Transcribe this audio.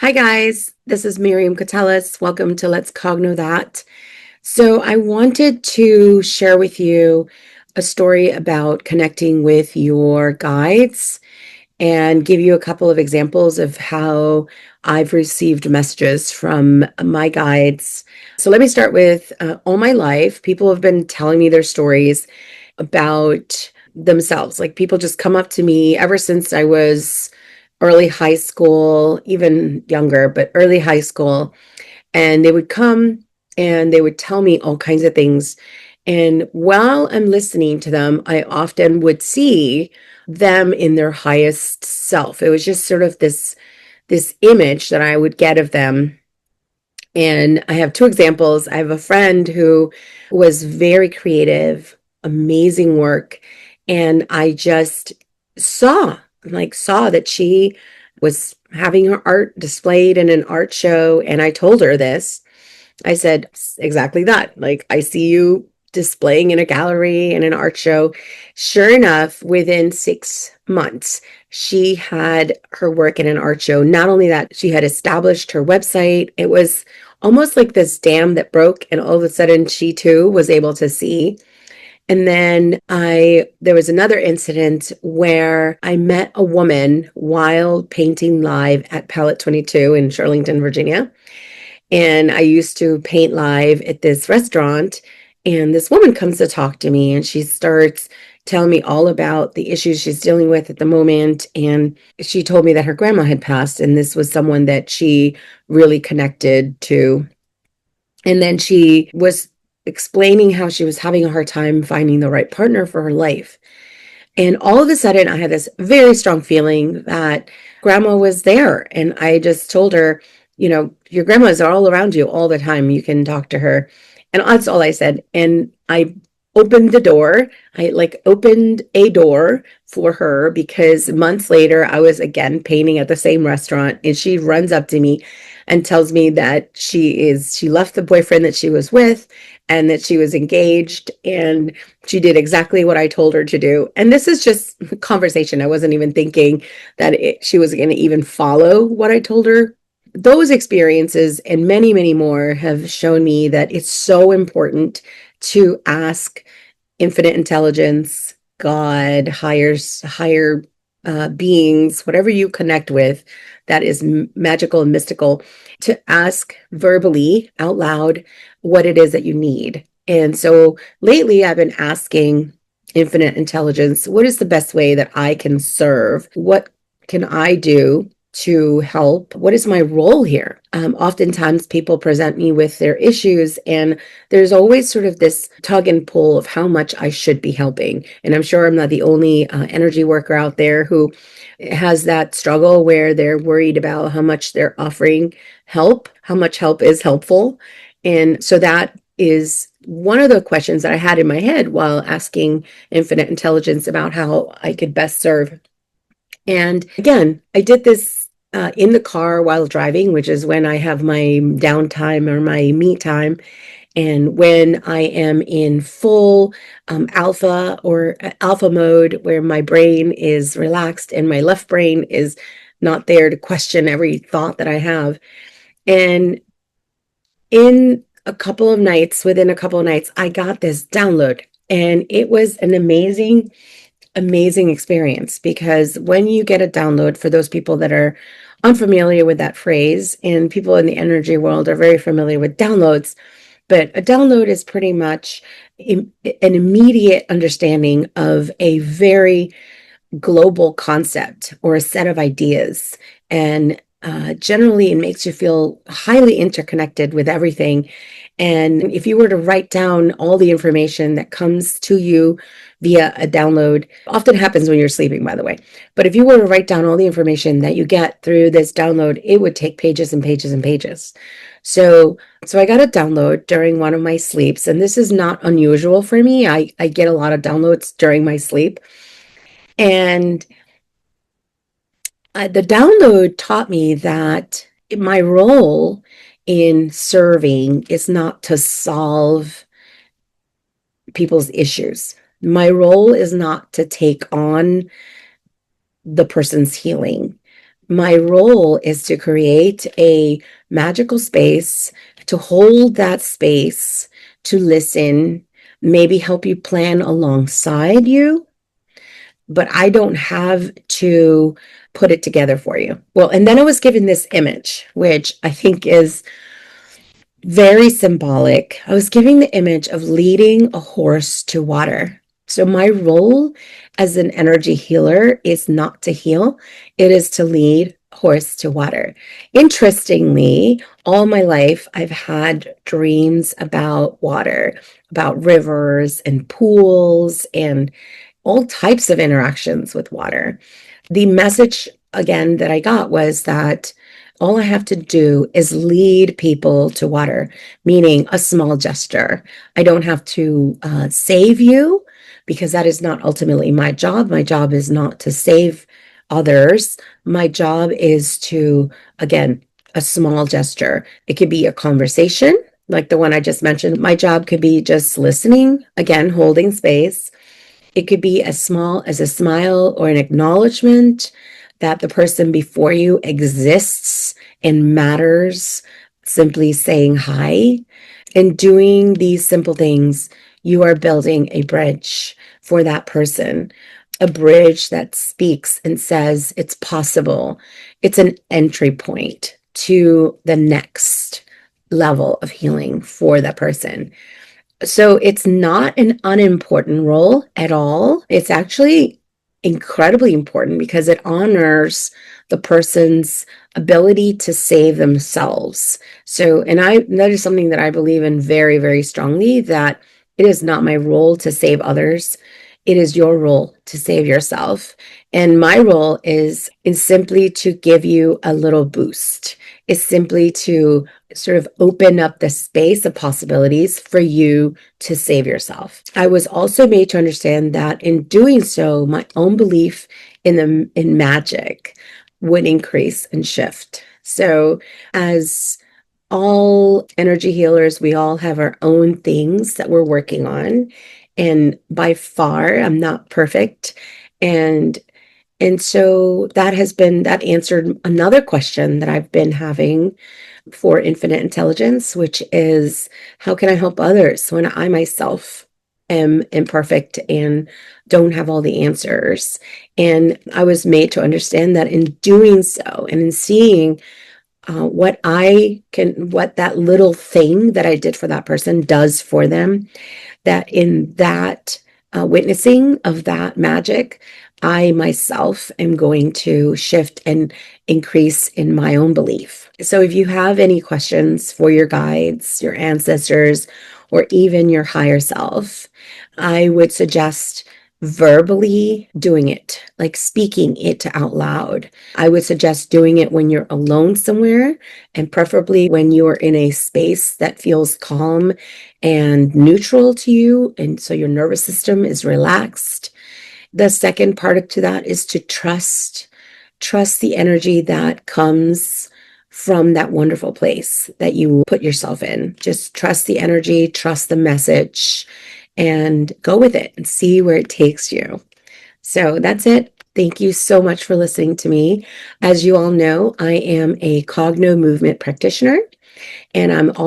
Hi, guys. This is Miriam Catellis. Welcome to Let's Cogno That. So, I wanted to share with you a story about connecting with your guides and give you a couple of examples of how I've received messages from my guides. So, let me start with all my life, people have been telling me their stories about themselves. Like, people just come up to me ever since I was early high school, even younger, but early high school. And they would come and they would tell me all kinds of things. And while I'm listening to them, I often would see them in their highest self. It was just sort of this image that I would get of them. And I have two examples. I have a friend who was very creative, amazing work, and I just saw that she was having her art displayed in an art show, and I told her this. I said exactly that. Like, I see you displaying in a gallery in an art show. Sure enough, within 6 months, she had her work in an art show. Not only that, she had established her website. It was almost like this dam that broke, and all of a sudden, she too was able to see. And then there was another incident where I met a woman while painting live at Palette 22 in Shirlington, Virginia. And I used to paint live at this restaurant. And this woman comes to talk to me and she starts telling me all about the issues she's dealing with at the moment. And she told me that her grandma had passed, and this was someone that she really connected to. And then she was explaining how she was having a hard time finding the right partner for her life. And all of a sudden, I had this very strong feeling that grandma was there. And I just told her, your grandmas are all around you all the time. You can talk to her. And that's all I said. And I opened the door. I like opened a door for her because months later, I was again painting at the same restaurant. And she runs up to me and tells me that she left the boyfriend that she was with and that she was engaged, and she did exactly what I told her to do. And this is just conversation. I wasn't even thinking that she was going to even follow what I told her. Those experiences and many, many more have shown me that it's so important to ask infinite intelligence, God, higher beings, whatever you connect with that is magical and mystical, to ask verbally out loud what it is that you need. And so lately I've been asking infinite intelligence, what is the best way that I can serve? What can I do to help? What is my role here? Oftentimes people present me with their issues, and there's always sort of this tug and pull of how much I should be helping. And I'm sure I'm not the only energy worker out there who has that struggle where they're worried about how much they're offering help, how much help is helpful. And so that is one of the questions that I had in my head while asking infinite intelligence about how I could best serve. And again, I did this in the car while driving, which is when I have my downtime or my me time. And when I am in full alpha mode, where my brain is relaxed and my left brain is not there to question every thought that I have. And within a couple of nights, I got this download. And it was an amazing, amazing experience, because when you get a download, for those people that are unfamiliar with that phrase, and people in the energy world are very familiar with downloads, but a download is pretty much an immediate understanding of a very global concept or a set of ideas. And generally, it makes you feel highly interconnected with everything. And if you were to write down all the information that comes to you via a download, often happens when you're sleeping, by the way. But if you were to write down all the information that you get through this download, it would take pages and pages and pages. So I got a download during one of my sleeps, and this is not unusual for me. I get a lot of downloads during my sleep. And the download taught me that my role in serving is not to solve people's issues. My role is not to take on the person's healing. My role is to create a magical space, to hold that space, to listen, maybe help you plan alongside you, but I don't have to put it together for you. Well, and then I was given this image, which I think is very symbolic. I was giving the image of leading a horse to water. So my role as an energy healer is not to heal, it is to lead horse to water. Interestingly, all my life I've had dreams about water, about rivers and pools and all types of interactions with water. The message again that I got was that all I have to do is lead people to water, meaning a small gesture. I don't have to save you because that is not ultimately my job. My job is not to save others. My job is to, again, a small gesture. It could be a conversation like the one I just mentioned. My job could be just listening, again, holding space. It could be as small as a smile or an acknowledgement that the person before you exists and matters, simply saying hi. And doing these simple things, you are building a bridge for that person, a bridge that speaks and says it's possible. It's an entry point to the next level of healing for that person. So it's not an unimportant role at all. It's actually incredibly important because it honors the person's ability to save themselves. So, and that is something that I believe in very, very strongly, that it is not my role to save others. It is your role to save yourself. And my role is simply to give you a little boost. It's simply to sort of open up the space of possibilities for you to save yourself. I was also made to understand that in doing so, my own belief in magic would increase and shift. So as all energy healers, we all have our own things that we're working on. And by far, I'm not perfect. And so that answered another question that I've been having for Infinite Intelligence, which is how can I help others when I myself am imperfect and don't have all the answers? And I was made to understand that in doing so and in seeing what that little thing that I did for that person does for them, that in that witnessing of that magic, I myself am going to shift and increase in my own belief. So if you have any questions for your guides, your ancestors, or even your higher self, I would suggest verbally doing it, like speaking it out loud. I would suggest doing it when you're alone somewhere, and preferably when you are in a space that feels calm and neutral to you, and so your nervous system is relaxed. The second part to that is to trust the energy that comes from that wonderful place that you put yourself in. Just trust the energy, trust the message, and go with it and see where it takes you. So that's it. Thank you so much for listening to me. As you all know, I am a Cogno Movement practitioner, and I'm